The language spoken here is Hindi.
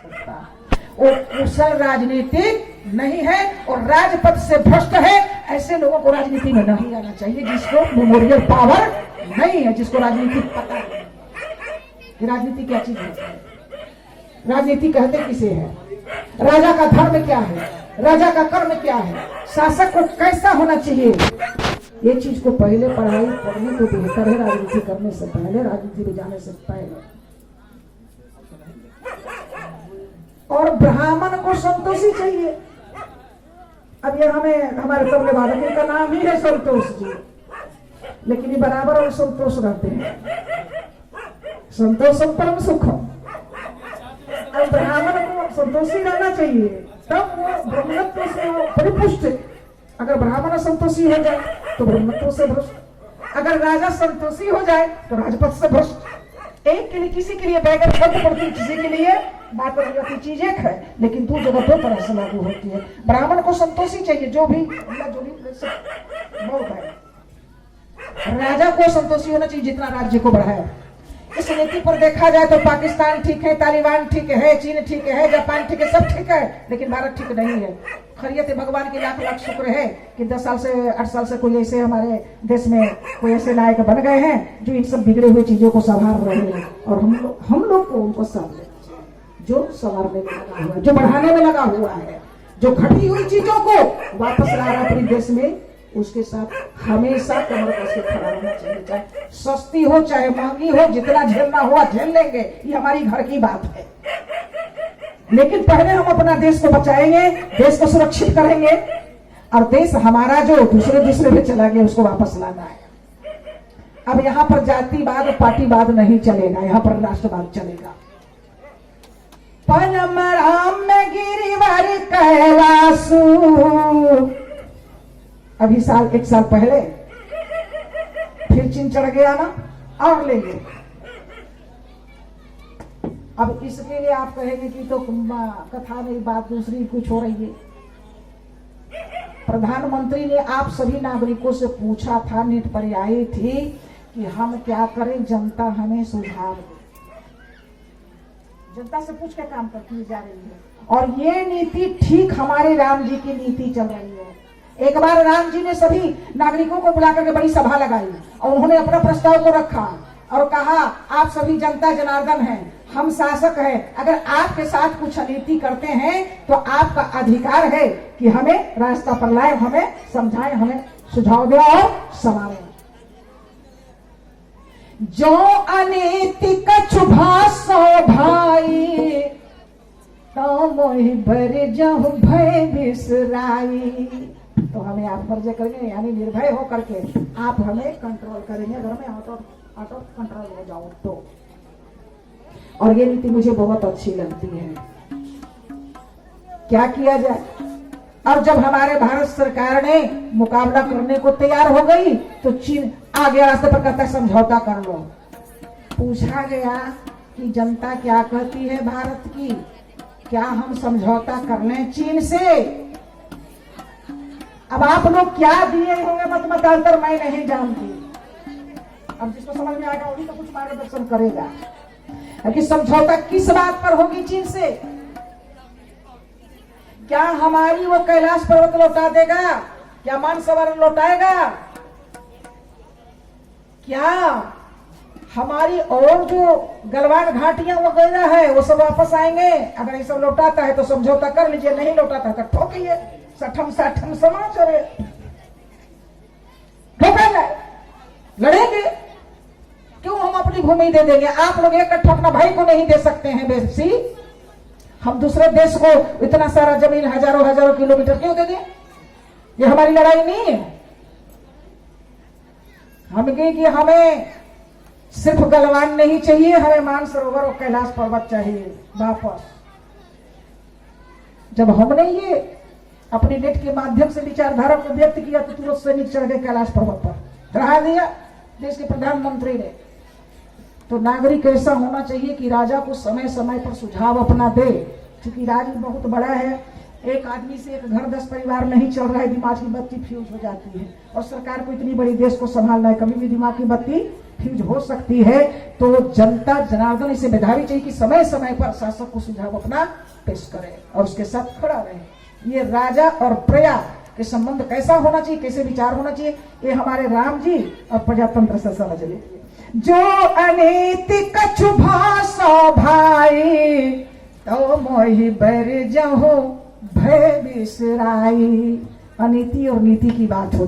सकता। वो कुशल राजनीतिक नहीं है और राजपथ से भ्रष्ट है। ऐसे लोगों को राजनीति में नहीं आना चाहिए, जिसको मेमोरियल पावर नहीं है, जिसको राजनीति पता नहीं कि राजनीति क्या चीज है, राजनीति कहते किसे है, राजा का धर्म क्या है, राजा का कर्म क्या है, शासक को कैसा होना चाहिए। ये चीज को पहले पढ़ने तो बेहतर है राजनीति करने से पहले, राजनीति में जाने से पहले। और ब्राह्मण को संतोषी चाहिए। अब ये हमारे तबले वादक का नाम ही है संतोष जी, लेकिन ये बराबर और संतोष रहते हैं। संतोषम परम सुखम। अब ब्राह्मण को संतोषी रहना चाहिए, तब वो ब्रह्मत्व से परिपुष्ट। अगर ब्राह्मण संतोषी हो जाए तो ब्रह्मत्व से भ्रष्ट, अगर राजा संतोषी हो जाए तो राजपथ से भ्रष्ट। एक के लिए, किसी के लिए बैगन खत्म पड़ती, किसी के लिए बात की चीज एक है, लेकिन दो जगह दो तरह से लागू होती है। ब्राह्मण को संतोषी चाहिए, जो भी बहुत है। राजा को संतोषी होना चाहिए जितना राज्य को बढ़ाए। इस नीति पर देखा जाए तो पाकिस्तान ठीक है, तालिबान ठीक है, चीन ठीक है, जापान ठीक है, सब ठीक है, लेकिन भारत ठीक नहीं है। खैरियत है, भगवान की लाख लाख शुक्र है कि 10 साल से 8 साल से कोई ऐसे हमारे देश में कोई ऐसे नायक बन गए हैं जो इन सब बिगड़े हुए चीजों को संभाल रहे हैं। और हम लोग को उनको संभालना चाहिए, जो संवारने में लगा हुआ है, जो बढ़ाने में लगा हुआ है, जो घटी हुई चीजों को वापस ला रहा है अपने देश में, उसके साथ हमेशा कमर कस के खड़ा रहना चाहिए। चाहे सस्ती हो चाहे महंगी हो, जितना झेलना हुआ झेल लेंगे, ये हमारी घर की बात है। लेकिन पहले हम अपना देश को बचाएंगे, देश को सुरक्षित करेंगे, और देश हमारा जो दूसरे में चला गया उसको वापस लाना है। अब यहाँ पर जातिवाद पार्टीवाद नहीं चलेगा, यहाँ पर राष्ट्रवाद चलेगा। परम राम में गिरिवर कैलासु। अभी एक साल पहले फिर चीन चढ़ गया ना, और लेंगे। अब इसके लिए आप कहेंगे कि तो कथा नहीं, बात दूसरी कुछ हो रही है। प्रधानमंत्री ने आप सभी नागरिकों से पूछा था, नीट पर आई थी कि हम क्या करें, जनता हमें सुझाव दे। जनता से पूछ के काम करती जा रही है, और ये नीति ठीक हमारे राम जी की नीति चल रही है। एक बार राम जी ने सभी नागरिकों को बुला करके बड़ी सभा लगाई और उन्होंने अपना प्रस्ताव को रखा और कहा, आप सभी जनता जनार्दन हैं, हम शासक हैं, अगर आपके साथ कुछ अनीति करते हैं तो आपका अधिकार है कि हमें रास्ता पर लाए, हमें समझाएं, हमें सुझाव दें और संवारें। जो अनीति कछु भाषो भाई, तो मोहि बर जहु भय बिसराई। तो हमें आप फर्ज करेंगे, यानी निर्भय हो करके आप हमें कंट्रोल करेंगे, अगर हमें ऑटो कंट्रोल हो जाओ तो। और ये नीति मुझे बहुत अच्छी लगती है। क्या किया जाए? अब जब हमारे भारत सरकार ने मुकाबला करने को तैयार हो गई तो चीन आ गया रास्ते पर, कहता है समझौता कर लो। पूछा गया कि जनता क्या कहती है भारत की, क्या हम समझौता कर लें चीन से? अब आप लोग क्या दिए होंगे मतदान, मैं नहीं जानती। अब जिसको समझ में आएगा वही तो कुछ मार्गदर्शन करेगा कि समझौता किस बात पर होगी चीन से। क्या हमारी वो कैलाश पर्वत लौटा देगा? क्या मानसरोवर लौटाएगा? क्या हमारी और जो गलवान घाटियां वगैरह है वो सब वापस आएंगे? अगर ये सब लौटाता है तो समझौता कर लीजिए, नहीं लौटाता है तो ठोकिए, सठम साठम समाचार ठोकेंगे, लड़ेंगे। क्यों हम अपनी भूमि दे देंगे? आप लोग एक कट्ठा अपना भाई को नहीं दे सकते हैं बेसी, हम दूसरे देश को इतना सारा जमीन हजारों किलोमीटर क्यों दे दें? ये हमारी लड़ाई नहीं है। हम कहें कि हमें सिर्फ गलवान नहीं चाहिए, हमें मानसरोवर और कैलाश पर्वत चाहिए वापस। जब हमने ये अपने नेट के माध्यम से विचारधारा को व्यक्त किया तो तुरंत सैनिक चढ़ गए कैलाश पर्वत पर, चढ़ा दिया देश के प्रधानमंत्री ने। तो नागरिक ऐसा होना चाहिए कि राजा को समय समय पर सुझाव अपना दे, क्योंकि राज्य बहुत बड़ा है, एक आदमी से एक घर 10 परिवार नहीं चल रहा है, दिमाग की बत्ती फ्यूज हो जाती है। और सरकार को इतनी बड़ी देश को संभालना है, कभी भी दिमाग की बत्ती फ्यूज हो सकती है। तो जनता जनार्दन इसे बधावी चाहिए कि समय समय पर शासक को सुझाव अपना पेश करे और उसके साथ खड़ा रहे। ये राजा और प्रजा के संबंध कैसा होना चाहिए, कैसे विचार होना चाहिए, ये हमारे राम जी और प्रजातंत्र से समझ लीजिए। जो अनीति कछु भाषा भाई, तो मोहि बर जहो भय बिसराई। अनीति और नीति की बात होती